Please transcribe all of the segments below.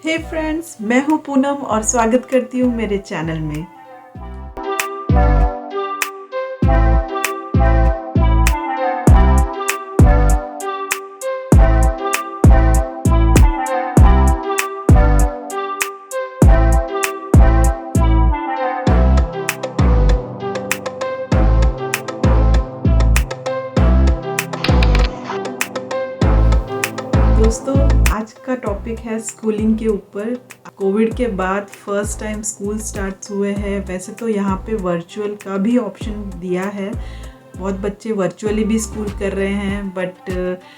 हे friends, मैं हूं पूनम और स्वागत करती हूं मेरे चैनल में। दोस्तों, आज का टॉपिक है स्कूलिंग के ऊपर। कोविड के बाद फर्स्ट टाइम स्कूल स्टार्ट हुए हैं। वैसे तो यहाँ पे वर्चुअल का भी ऑप्शन दिया है, बहुत बच्चे वर्चुअली भी स्कूल कर रहे हैं, बट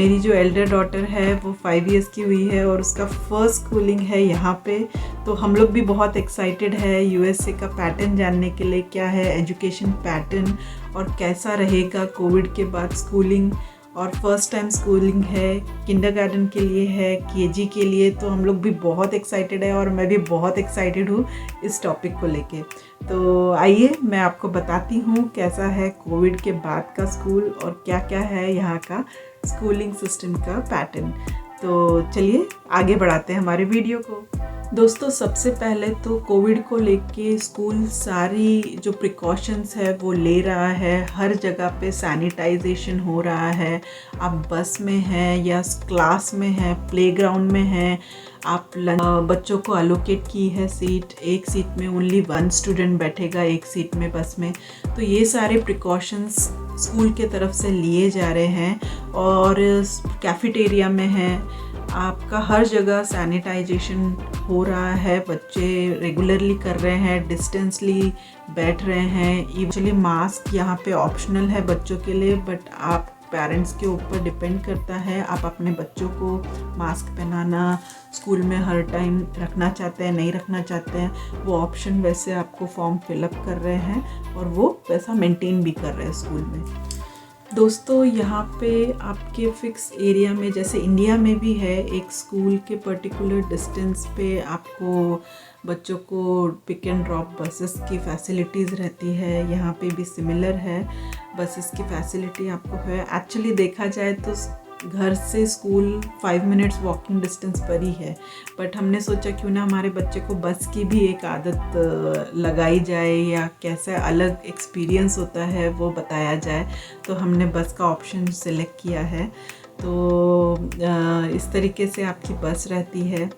मेरी जो एल्डर डॉटर है वो 5 इयर्स की हुई है और उसका फर्स्ट स्कूलिंग है यहाँ पे। तो हम लोग भी बहुत एक्साइटेड है यूएसए का पैटर्न जानने के लिए, क्या है एजुकेशन पैटर्न और कैसा रहेगा कोविड के बाद स्कूलिंग। और फर्स्ट टाइम स्कूलिंग है, किंडरगार्टन के लिए है, केजी के लिए। तो हम लोग भी बहुत एक्साइटेड है और मैं भी बहुत एक्साइटेड हूँ इस टॉपिक को लेके। तो आइए मैं आपको बताती हूँ कैसा है कोविड के बाद का स्कूल और क्या क्या है यहाँ का स्कूलिंग सिस्टम का पैटर्न। तो चलिए आगे बढ़ाते हैं हमारे वीडियो को। दोस्तों, सबसे पहले तो कोविड को लेके स्कूल सारी जो प्रिकॉशंस है वो ले रहा है। हर जगह पे सैनिटाइजेशन हो रहा है। आप बस में हैं या क्लास में हैं, प्लेग्राउंड में हैं, आप बच्चों को अलोकेट की है सीट, एक सीट में ओनली 1 स्टूडेंट बैठेगा एक सीट में बस में। तो ये सारे प्रिकॉशंस स्कूल के तरफ से लिए जा रहे हैं। और कैफेटेरिया में है, आपका हर जगह सैनिटाइजेशन हो रहा है। बच्चे रेगुलरली कर रहे हैं, डिस्टेंसली बैठ रहे हैं। एक्चुअली मास्क यहाँ पे ऑप्शनल है बच्चों के लिए, बट आप पेरेंट्स के ऊपर डिपेंड करता है, आप अपने बच्चों को मास्क पहनाना स्कूल में हर टाइम रखना चाहते हैं, नहीं रखना चाहते हैं, वो ऑप्शन वैसे आपको फॉर्म फिलअप कर रहे हैं और वो वैसा मेंटेन भी कर रहे हैं स्कूल में। दोस्तों, यहाँ पे आपके फिक्स एरिया में, जैसे इंडिया में भी है, एक स्कूल के पर्टिकुलर डिस्टेंस पे आपको बच्चों को पिक एंड ड्रॉप बसेस की फैसिलिटीज़ रहती है। यहाँ पे भी सिमिलर है, बसेस की फैसिलिटी आपको है। एक्चुअली देखा जाए तो घर से स्कूल 5 मिनट्स वॉकिंग डिस्टेंस पर ही है, बट हमने सोचा क्यों ना हमारे बच्चे को बस की भी एक आदत लगाई जाए या कैसा अलग एक्सपीरियंस होता है वो बताया जाए। तो हमने बस का ऑप्शन सिलेक्ट किया है। तो इस तरीके से आपकी बस रहती है।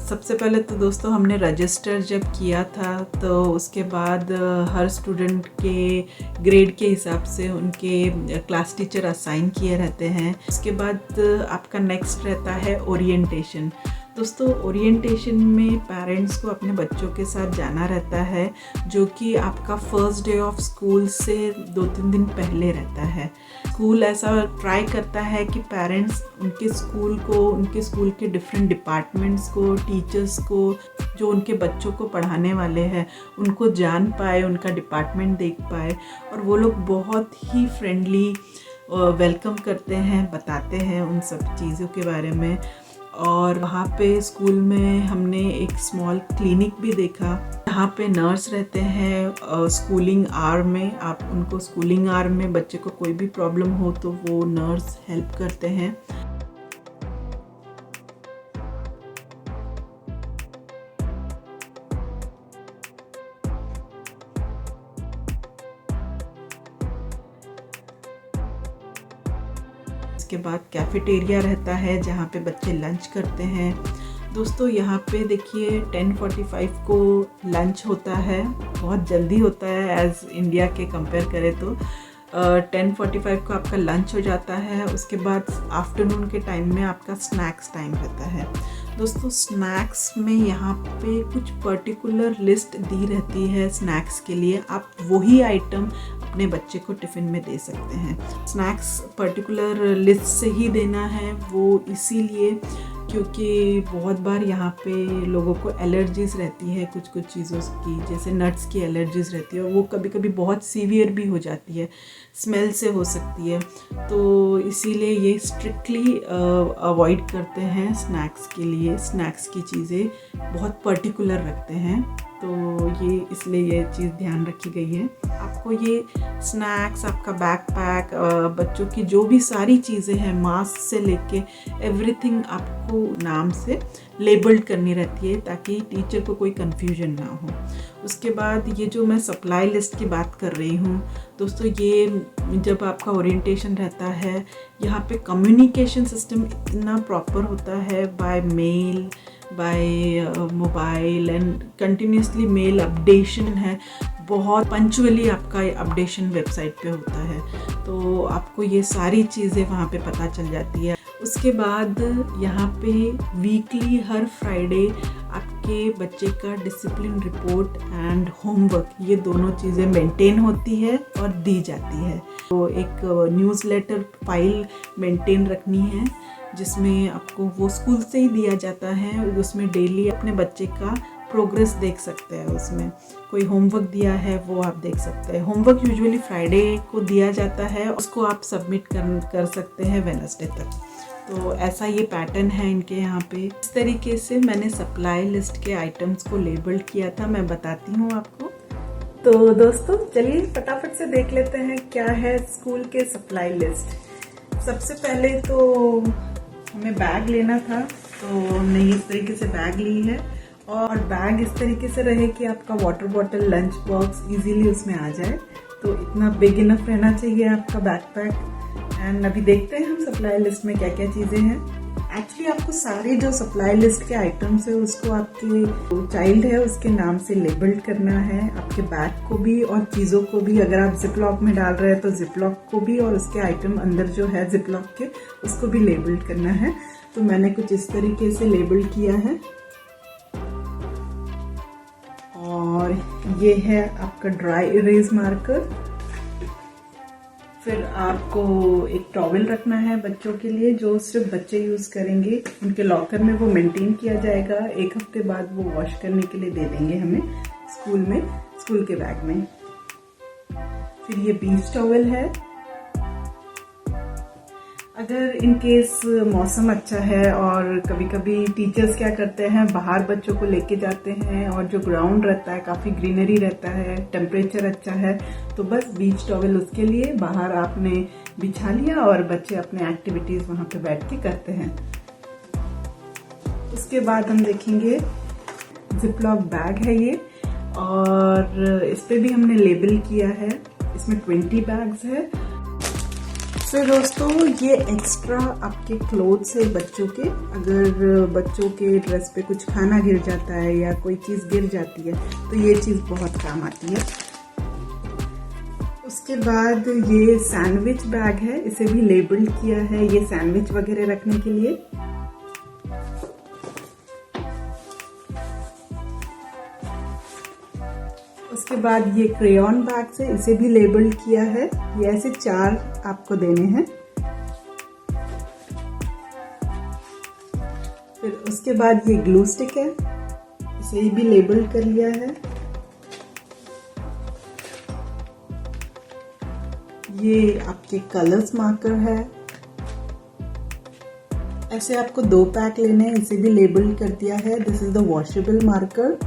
सबसे पहले तो दोस्तों हमने रजिस्टर जब किया था तो उसके बाद हर स्टूडेंट के ग्रेड के हिसाब से उनके क्लास टीचर असाइन किए रहते हैं। उसके बाद आपका नेक्स्ट रहता है ओरिएंटेशन। दोस्तों, ओरिएंटेशन में पेरेंट्स को अपने बच्चों के साथ जाना रहता है, जो कि आपका फर्स्ट डे ऑफ स्कूल से 2-3 दिन पहले रहता है। स्कूल ऐसा ट्राई करता है कि पेरेंट्स उनके स्कूल को, उनके स्कूल के डिफरेंट डिपार्टमेंट्स को, टीचर्स को, जो उनके बच्चों को पढ़ाने वाले हैं, उनको जान पाए, उनका डिपार्टमेंट देख पाए। और वो लोग बहुत ही फ्रेंडली वेलकम करते हैं, बताते हैं उन सब चीज़ों के बारे में। और वहाँ पे स्कूल में हमने एक स्मॉल क्लिनिक भी देखा, जहाँ पे नर्स रहते हैं स्कूलिंग आवर में। आप उनको स्कूलिंग आवर में बच्चे को कोई भी प्रॉब्लम हो तो वो नर्स हेल्प करते हैं। इसके बाद कैफेटेरिया रहता है जहाँ पे बच्चे लंच करते हैं। दोस्तों, यहाँ पे देखिए 10:45 को लंच होता है, बहुत जल्दी होता है एज़ इंडिया के कंपेयर करें तो। 10:45 को आपका लंच हो जाता है। उसके बाद आफ्टरनून के टाइम में आपका स्नैक्स टाइम रहता है। दोस्तों, स्नैक्स में यहाँ पे कुछ पर्टिकुलर लिस्ट दी रहती है स्नैक्स के लिए। आप वही आइटम अपने बच्चे को टिफ़िन में दे सकते हैं। स्नैक्स पर्टिकुलर लिस्ट से ही देना है, वो इसीलिए क्योंकि बहुत बार यहाँ पे लोगों को एलर्जीज़ रहती है कुछ कुछ चीज़ों की, जैसे नट्स की एलर्जीज़ रहती है और वो कभी कभी बहुत सीवियर भी हो जाती है, स्मेल से हो सकती है। तो इसीलिए ये स्ट्रिक्टली अवॉइड करते हैं स्नैक्स के लिए। स्नैक्स की चीज़ें बहुत पर्टिकुलर रखते हैं। तो ये इसलिए ये चीज़ ध्यान रखी गई है। आपको ये स्नैक्स, आपका बैकपैक, बच्चों की जो भी सारी चीज़ें हैं, मास्क से लेके एवरीथिंग आपको नाम से लेबल्ड करनी रहती है ताकि टीचर को कोई कन्फ्यूजन ना हो। उसके बाद ये जो मैं सप्लाई लिस्ट की बात कर रही हूँ दोस्तों, ये जब आपका ओरिएंटेशन रहता है, यहाँ पे कम्युनिकेशन सिस्टम इतना प्रॉपर होता है by mail, by mobile and continuously mail updation है, बहुत पंचुअली आपका अपडेशन वेबसाइट पे होता है, तो आपको ये सारी चीज़ें वहाँ पे पता चल जाती है। उसके बाद यहाँ पे वीकली हर फ्राइडे आपके बच्चे का डिसिप्लिन रिपोर्ट एंड होमवर्क, ये दोनों चीज़ें मेंटेन होती है और दी जाती है। तो एक न्यूज़लेटर फाइल मेंटेन रखनी है जिसमें आपको वो स्कूल से ही दिया जाता है, उसमें डेली अपने बच्चे का प्रोग्रेस देख सकते हैं। उसमें कोई होमवर्क दिया है वो आप देख सकते हैं। होमवर्क यूजुअली फ्राइडे को दिया जाता है, उसको आप सबमिट कर सकते हैं वेडनेसडे तक। तो ऐसा ये पैटर्न है इनके यहाँ पे। इस तरीके से मैंने सप्लाई लिस्ट के आइटम्स को लेबल्ड किया था, मैं बताती हूँ आपको। तो दोस्तों चलिए फटाफट से देख लेते हैं क्या है स्कूल के सप्लाई लिस्ट। सबसे पहले तो हमें बैग लेना था, तो हमने इस तरीके से बैग ली है, और बैग इस तरीके से रहे कि आपका water bottle, lunch box easily उसमें आ जाए। तो इतना बिग इनफ रहना चाहिए आपका बैकपैक। एंड अभी देखते हैं हम सप्लाई लिस्ट में क्या क्या चीज़ें हैं। एक्चुअली आपको सारे जो सप्लाई लिस्ट के आइटम्स है उसको आपके चाइल्ड है उसके नाम से लेबल्ड करना है, आपके बैग को भी और चीज़ों को भी। अगर आप जिप लॉक में डाल रहे हैं तो जिप लॉक को भी, और उसके आइटम अंदर जो है जिप लॉक के उसको भी लेबल्ड करना है। तो मैंने कुछ इस तरीके से लेबल किया है। और ये है आपका ड्राई इरेज मार्कर। फिर आपको एक टॉवल रखना है बच्चों के लिए, जो सिर्फ बच्चे यूज करेंगे। उनके लॉकर में वो मेंटेन किया जाएगा, 1 हफ्ते बाद वो वॉश करने के लिए दे देंगे हमें स्कूल में, स्कूल के बैग में। फिर ये बीच टॉवल है। अगर इन केस मौसम अच्छा है, और कभी कभी टीचर्स क्या करते हैं, बाहर बच्चों को लेके जाते हैं और जो ग्राउंड रहता है काफ़ी ग्रीनरी रहता है, टेम्परेचर अच्छा है, तो बस बीच टॉवल उसके लिए बाहर आपने बिछा लिया और बच्चे अपने एक्टिविटीज़ वहाँ पे बैठ के करते हैं। उसके बाद हम देखेंगे जिपलॉक बैग है ये, और इस पे भी हमने लेबल किया है। इसमें 20 बैग्स है। फिर दोस्तों ये एक्स्ट्रा आपके क्लोथ्स है बच्चों के, अगर बच्चों के ड्रेस पे कुछ खाना गिर जाता है या कोई चीज़ गिर जाती है तो ये चीज़ बहुत काम आती है। उसके बाद ये सैंडविच बैग है, इसे भी लेबल किया है, ये सैंडविच वगैरह रखने के लिए। उसके बाद ये क्रेयॉन बैग्स है, इसे भी लेबल किया है। ये ऐसे 4 आपको देने हैं। फिर उसके बाद ये ग्लू स्टिक है, इसे भी लेबल कर लिया है। ये आपके कलर्स मार्कर है, ऐसे आपको 2 पैक लेने हैं, इसे भी लेबल कर दिया है। This is the washable marker.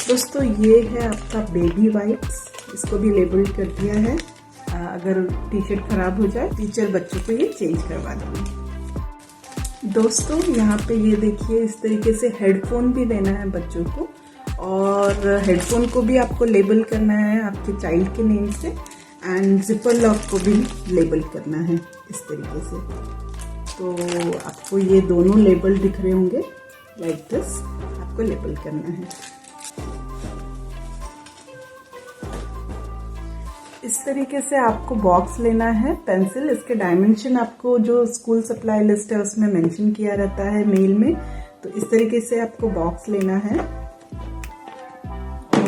दोस्तों ये है आपका बेबी वाइप्स, इसको भी लेबल कर दिया है। अगर टी शर्ट खराब हो जाए टीचर बच्चों को ये चेंज करवा देंगे। दोस्तों यहाँ पे ये देखिए, इस तरीके से हेडफोन भी देना है बच्चों को, और हेडफोन को भी आपको लेबल करना है आपके चाइल्ड के नेम से, एंड जिपर लॉक को भी लेबल करना है इस तरीके से। तो आपको ये दोनों लेबल दिख रहे होंगे, लाइक दिस आपको लेबल करना है। इस तरीके से आपको बॉक्स लेना है, पेंसिल, इसके डायमेंशन आपको जो स्कूल सप्लाई लिस्ट है उसमें मेंशन किया रहता है मेल में। तो इस तरीके से आपको बॉक्स लेना है।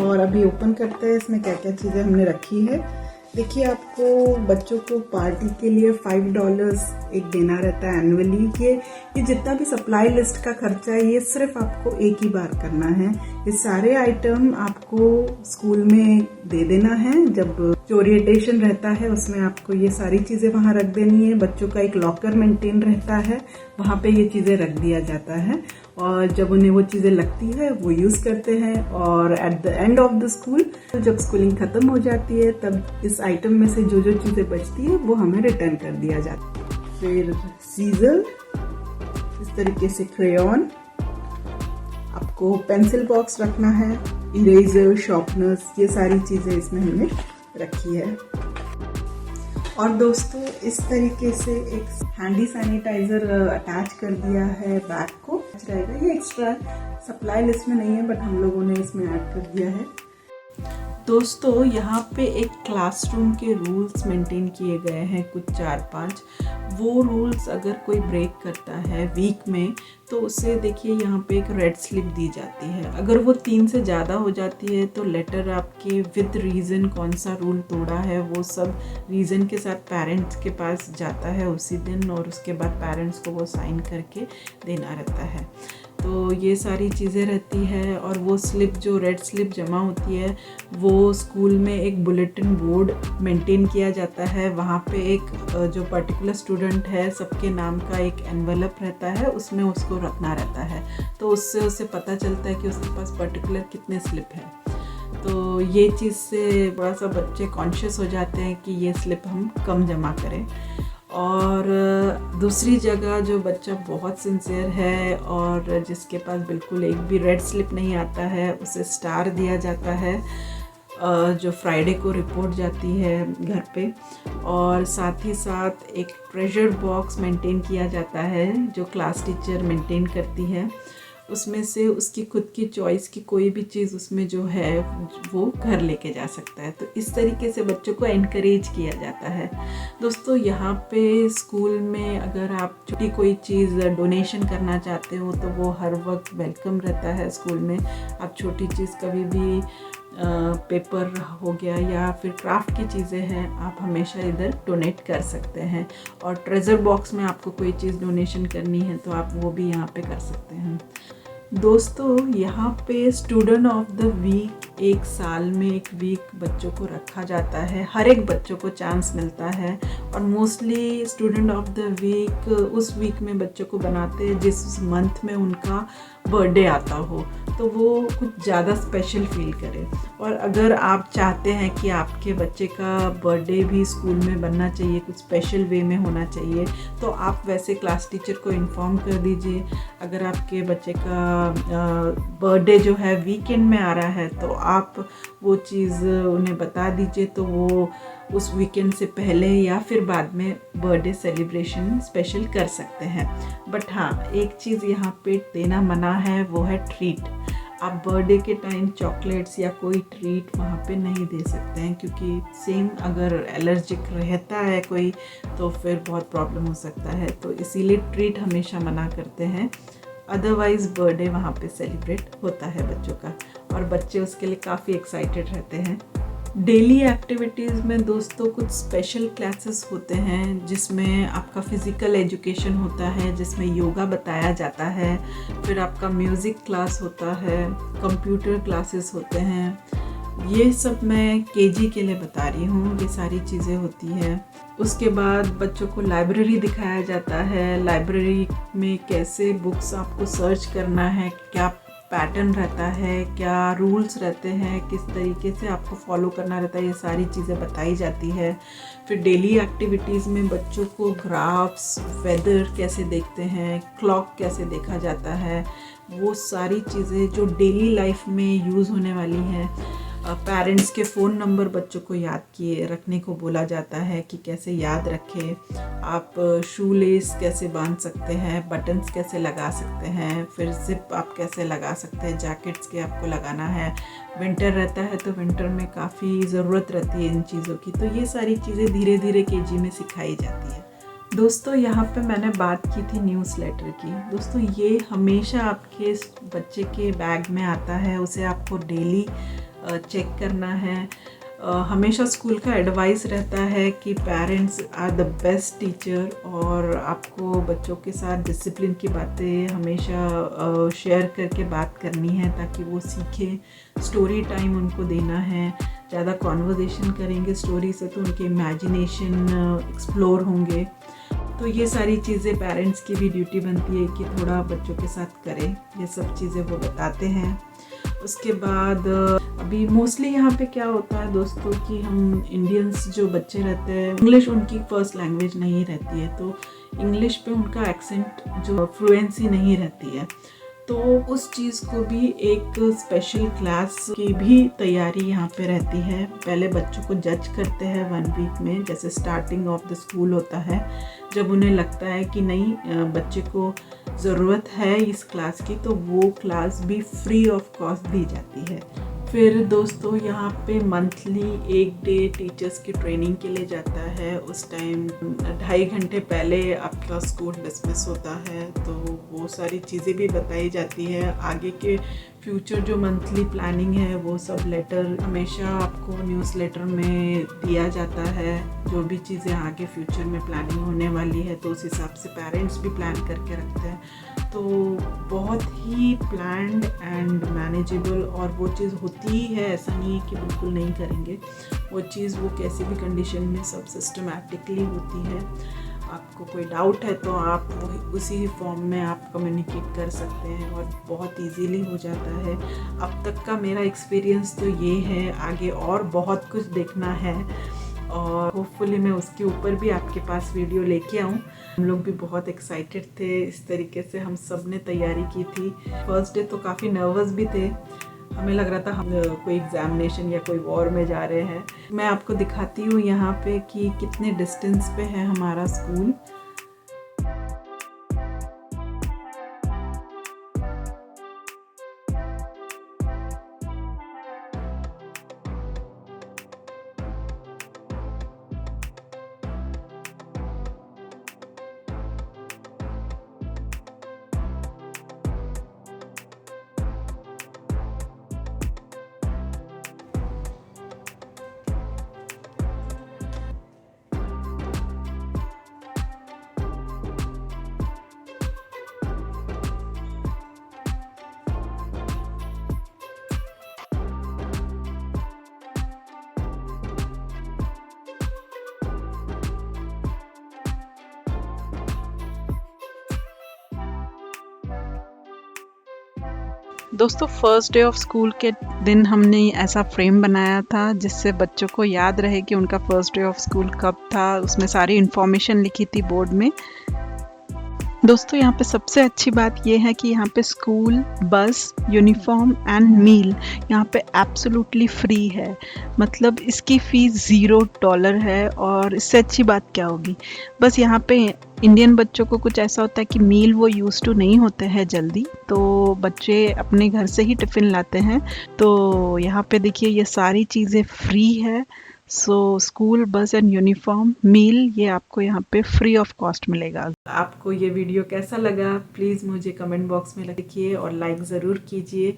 और अभी ओपन करते हैं इसमें क्या क्या चीज़ें हमने रखी है। देखिए, आपको बच्चों को पार्टी के लिए $5 एक देना रहता है एनुअली। ये जितना भी सप्लाई लिस्ट का खर्चा है, ये सिर्फ आपको एक ही बार करना है। ये सारे आइटम आपको स्कूल में दे देना है। जब जो ओरिएंटेशन रहता है उसमें आपको ये सारी चीजें वहां रख देनी है। बच्चों का एक लॉकर मेंटेन रहता है, वहां पे ये चीजें रख दिया जाता है और जब उन्हें वो चीजें लगती है वो यूज करते हैं। और at the end of the school, जब स्कूलिंग खत्म हो जाती है, तब इस आइटम में से जो जो चीजें बचती है वो हमें रिटर्न कर दिया जाता है। फिर सीजर, इस तरीके से क्रेयॉन, आपको पेंसिल बॉक्स रखना है, इरेजर, शार्पनर्स, ये सारी चीजें इसमें हमने रखी है। और दोस्तों, इस तरीके से एक हैंडी सैनिटाइजर अटैच कर दिया है बैग को। रहेगा, ये एक्स्ट्रा सप्लाई लिस्ट में नहीं है, बट हम लोगों ने इसमें ऐड कर दिया है। दोस्तों, यहाँ पे एक क्लासरूम के रूल्स मेंटेन किए गए हैं, कुछ 4-5। वो रूल्स अगर कोई ब्रेक करता है वीक में, तो उसे देखिए यहाँ पे एक रेड स्लिप दी जाती है। अगर वो 3 से ज़्यादा हो जाती है तो लेटर आपके विद रीज़न कौन सा रूल तोड़ा है वो सब रीज़न के साथ पेरेंट्स के पास जाता है उसी दिन, और उसके बाद पेरेंट्स को वो साइन करके देना रहता है। तो ये सारी चीज़ें रहती है। और वो स्लिप, जो रेड स्लिप जमा होती है, वो स्कूल में एक बुलेटिन बोर्ड मेंटेन किया जाता है। वहाँ पे एक जो पर्टिकुलर स्टूडेंट है, सबके नाम का एक एनवेलप रहता है, उसमें उसको रखना रहता है। तो उससे उसे पता चलता है कि उसके पास पर्टिकुलर कितने स्लिप है। तो ये चीज़ से थोड़ा सा बच्चे कॉन्शियस हो जाते हैं कि ये स्लिप हम कम जमा करें। और दूसरी जगह, जो बच्चा बहुत सिंसियर है और जिसके पास बिल्कुल एक भी रेड स्लिप नहीं आता है, उसे स्टार दिया जाता है, जो फ्राइडे को रिपोर्ट जाती है घर पे। और साथ ही साथ एक ट्रेजर बॉक्स मेंटेन किया जाता है जो क्लास टीचर मेंटेन करती है। उसमें से उसकी खुद की चॉइस की कोई भी चीज़ उसमें जो है वो घर लेके जा सकता है। तो इस तरीके से बच्चों को एनकरेज किया जाता है। दोस्तों, यहाँ पे स्कूल में अगर आप छोटी कोई चीज़ डोनेशन करना चाहते हो तो वो हर वक्त वेलकम रहता है स्कूल में। आप छोटी चीज़ कभी भी पेपर हो गया या फिर क्राफ्ट की चीज़ें हैं, आप हमेशा इधर डोनेट कर सकते हैं। और ट्रेजर बॉक्स में आपको कोई चीज़ डोनेशन करनी है तो आप वो भी यहाँ पे कर सकते हैं। दोस्तों, यहाँ पे स्टूडेंट ऑफ द वीक, एक साल में एक वीक बच्चों को रखा जाता है। हर एक बच्चों को चांस मिलता है और mostly student of the week उस वीक में बच्चों को बनाते हैं जिस मंथ में उनका बर्थडे आता हो, तो वो कुछ ज़्यादा स्पेशल फील करे। और अगर आप चाहते हैं कि आपके बच्चे का बर्थडे भी स्कूल में बनना चाहिए, कुछ स्पेशल वे में होना चाहिए, तो आप वैसे क्लास टीचर को इन्फॉर्म कर दीजिए। अगर आपके बच्चे का बर्थडे जो है वीकेंड में आ रहा है तो आप वो चीज़ उन्हें बता दीजिए, तो वो उस वीकेंड से पहले या फिर बाद में बर्थडे सेलिब्रेशन स्पेशल कर सकते हैं। बट हाँ, एक चीज़ यहाँ पे देना मना है, वो है ट्रीट। आप बर्थडे के टाइम चॉकलेट्स या कोई ट्रीट वहाँ पे नहीं दे सकते हैं, क्योंकि सेम अगर एलर्जिक रहता है कोई तो फिर बहुत प्रॉब्लम हो सकता है। तो इसीलिए ट्रीट हमेशा मना करते हैं। अदरवाइज़ बर्थडे वहाँ पे सेलिब्रेट होता है बच्चों का, और बच्चे उसके लिए काफ़ी एक्साइटेड रहते हैं। डेली एक्टिविटीज़ में दोस्तों कुछ स्पेशल क्लासेस होते हैं जिसमें आपका फ़िज़िकल एजुकेशन होता है, जिसमें योगा बताया जाता है, फिर आपका म्यूज़िक क्लास होता है, कंप्यूटर क्लासेस होते हैं। ये सब मैं केजी के लिए बता रही हूँ, ये सारी चीज़ें होती हैं। उसके बाद बच्चों को लाइब्रेरी दिखाया जाता है, लाइब्रेरी में कैसे बुक्स आपको सर्च करना है, क्या पैटर्न रहता है, क्या रूल्स रहते हैं, किस तरीके से आपको फॉलो करना रहता है, ये सारी चीज़ें बताई जाती है। फिर डेली एक्टिविटीज़ में बच्चों को ग्राफ्स, वेदर कैसे देखते हैं, क्लॉक कैसे देखा जाता है, वो सारी चीज़ें जो डेली लाइफ में यूज़ होने वाली हैं। पेरेंट्स के फ़ोन नंबर बच्चों को याद किए रखने को बोला जाता है कि कैसे याद रखें। आप शू लेस कैसे बांध सकते हैं, बटन्स कैसे लगा सकते हैं, फिर जिप आप कैसे लगा सकते हैं, जैकेट्स के आपको लगाना है। विंटर रहता है तो विंटर में काफ़ी ज़रूरत रहती है इन चीज़ों की, तो ये सारी चीज़ें धीरे धीरे केजी में सिखाई जाती है। दोस्तों, यहाँ पे मैंने बात की थी न्यूज़लेटर की। दोस्तों, ये हमेशा आपके बच्चे के बैग में आता है, उसे आपको डेली चेक करना है। हमेशा स्कूल का एडवाइस रहता है कि parents are the best teacher, और आपको बच्चों के साथ डिसिप्लिन की बातें हमेशा शेयर करके बात करनी है ताकि वो सीखें। स्टोरी टाइम उनको देना है, ज़्यादा कॉन्वर्जेशन करेंगे स्टोरी से तो उनके इमेजिनेशन एक्सप्लोर होंगे। तो ये सारी चीज़ें पेरेंट्स की भी ड्यूटी बनती है कि थोड़ा बच्चों के साथ करें, ये सब चीज़ें वो बताते हैं। उसके बाद अभी मोस्टली यहाँ पे क्या होता है दोस्तों कि हम इंडियंस जो बच्चे रहते हैं, इंग्लिश उनकी फर्स्ट लैंग्वेज नहीं रहती है, तो इंग्लिश पे उनका एक्सेंट जो फ्लुएंसी नहीं रहती है, तो उस चीज़ को भी एक स्पेशल क्लास की भी तैयारी यहाँ पे रहती है। पहले बच्चों को जज करते हैं 1 वीक में, जैसे स्टार्टिंग ऑफ द स्कूल होता है, जब उन्हें लगता है कि नहीं बच्चे को ज़रूरत है इस क्लास की, तो वो क्लास भी फ्री ऑफ कॉस्ट दी जाती है। फिर दोस्तों यहाँ पे मंथली 1 डे टीचर्स की ट्रेनिंग के लिए जाता है। उस टाइम 2.5 घंटे पहले आपका स्कूल डिसमिस होता है, तो वो सारी चीज़ें भी बताई जाती है। आगे के फ्यूचर जो मंथली प्लानिंग है वो सब लेटर हमेशा आपको न्यूज़ लेटर में दिया जाता है, जो भी चीज़ें आगे फ्यूचर में प्लानिंग होने वाली है, तो उस हिसाब से पेरेंट्स भी प्लान करके रखते हैं। तो बहुत ही प्लान्ड एंड मैनेजेबल, और वो चीज़ होती ही है, ऐसा नहीं है कि बिल्कुल नहीं करेंगे। वो चीज़ वो कैसी भी कंडीशन में सब सिस्टमैटिकली होती है। आपको कोई डाउट है तो आप उसी फॉर्म में आप कम्युनिकेट कर सकते हैं और बहुत इजीली हो जाता है। अब तक का मेरा एक्सपीरियंस तो ये है, आगे और बहुत कुछ देखना है और होपफुली मैं उसके ऊपर भी आपके पास वीडियो लेके आऊँ। हम लोग भी बहुत एक्साइटेड थे, इस तरीके से हम सब ने तैयारी की थी। फर्स्ट डे तो काफ़ी नर्वस भी थे, हमें लग रहा था हम कोई एग्जामिनेशन या कोई वॉर में जा रहे हैं। मैं आपको दिखाती हूँ यहाँ पे कि कितने डिस्टेंस पे है हमारा स्कूल। दोस्तों फर्स्ट डे ऑफ स्कूल के दिन हमने ऐसा फ्रेम बनाया था जिससे बच्चों को याद रहे कि उनका फर्स्ट डे ऑफ स्कूल कब था। उसमें सारी इन्फॉर्मेशन लिखी थी बोर्ड में। दोस्तों यहाँ पे सबसे अच्छी बात ये है कि यहाँ पे स्कूल बस, यूनिफॉर्म एंड मील यहाँ पे एब्सोल्युटली फ्री है। मतलब इसकी फ़ीस $0 है, और इससे अच्छी बात क्या होगी। बस यहाँ पे इंडियन बच्चों को कुछ ऐसा होता है कि मील वो यूज़ टू नहीं होते हैं जल्दी, तो बच्चे अपने घर से ही टिफ़िन लाते हैं। तो यहाँ पे देखिए ये सारी चीज़ें फ्री है। So school bus and uniform meal ये आपको यहाँ पे फ्री ऑफ कॉस्ट मिलेगा। आपको ये वीडियो कैसा लगा प्लीज़ मुझे कमेंट बॉक्स में लिखिए और लाइक ज़रूर कीजिए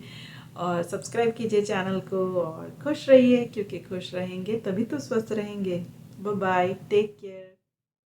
और सब्सक्राइब कीजिए चैनल को, और खुश रहिए क्योंकि खुश रहेंगे तभी तो स्वस्थ रहेंगे। Bye bye, take care.